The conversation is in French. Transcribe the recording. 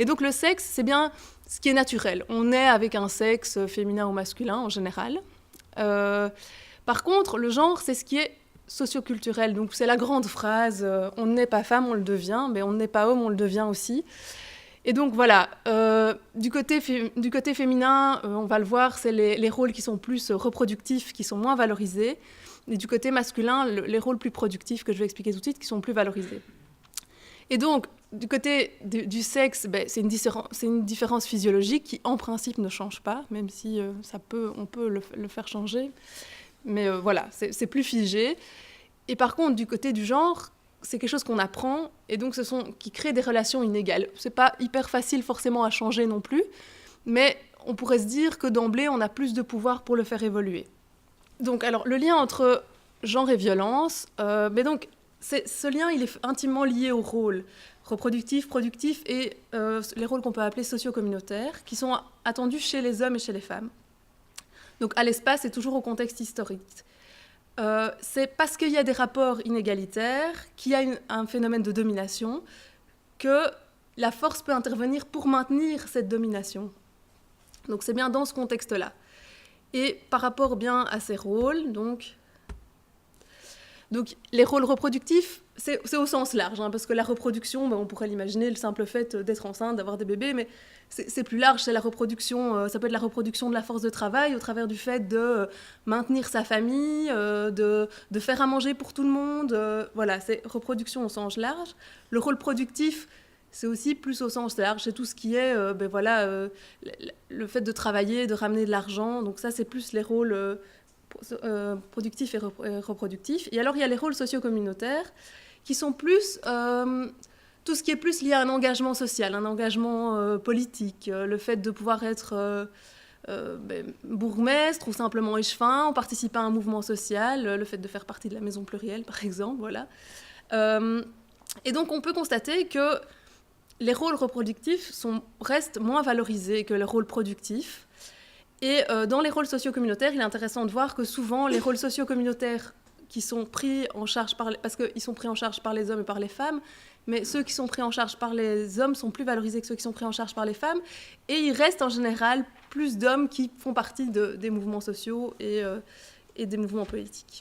Et donc le sexe, c'est bien ce qui est naturel. On est avec un sexe féminin ou masculin en général. Par contre, le genre, c'est ce qui est socioculturel. Donc c'est la grande phrase on n'est pas femme, on le devient, mais on n'est pas homme, on le devient aussi. Et donc voilà, du côté féminin, on va le voir, c'est les rôles qui sont plus reproductifs, qui sont moins valorisés. Et du côté masculin, les rôles plus productifs, que je vais expliquer tout de suite, qui sont plus valorisés. Et donc, du côté du sexe, c'est une différence physiologique qui, en principe, ne change pas, même si on peut le faire changer. Mais voilà, c'est plus figé. Et par contre, du côté du genre, c'est quelque chose qu'on apprend, et donc qui crée des relations inégales. C'est pas hyper facile forcément à changer non plus, mais on pourrait se dire que d'emblée, on a plus de pouvoir pour le faire évoluer. Donc, alors, le lien entre genre et violence, ce lien, il est intimement lié aux rôles reproductifs, productifs et les rôles qu'on peut appeler socio-communautaires, qui sont attendus chez les hommes et chez les femmes. Donc, à l'espace et toujours au contexte historique. C'est parce qu'il y a des rapports inégalitaires, qu'il y a un phénomène de domination, que la force peut intervenir pour maintenir cette domination. Donc, c'est bien dans ce contexte-là. Et par rapport bien à ces rôles, donc les rôles reproductifs, c'est au sens large, parce que la reproduction, on pourrait l'imaginer, le simple fait d'être enceinte, d'avoir des bébés, mais c'est plus large, c'est la reproduction, ça peut être la reproduction de la force de travail au travers du fait de maintenir sa famille, de faire à manger pour tout le monde, voilà, c'est reproduction au sens large. Le rôle productif, c'est aussi plus au sens large, c'est tout ce qui est le fait de travailler, de ramener de l'argent, donc ça c'est plus les rôles productifs et reproductifs. Et alors il y a les rôles socio-communautaires qui sont plus tout ce qui est plus lié à un engagement social, un engagement politique, le fait de pouvoir être bourgmestre ou simplement échevin, ou participer à un mouvement social, le fait de faire partie de la maison plurielle par exemple, voilà. Et donc on peut constater que les rôles reproductifs restent moins valorisés que les rôles productifs. Et dans les rôles socio-communautaires, il est intéressant de voir que souvent, les rôles socio-communautaires qui sont pris en charge parce qu'ils sont pris en charge par les hommes et par les femmes, mais ceux qui sont pris en charge par les hommes sont plus valorisés que ceux qui sont pris en charge par les femmes. Et il reste en général plus d'hommes qui font partie des mouvements sociaux et des mouvements politiques.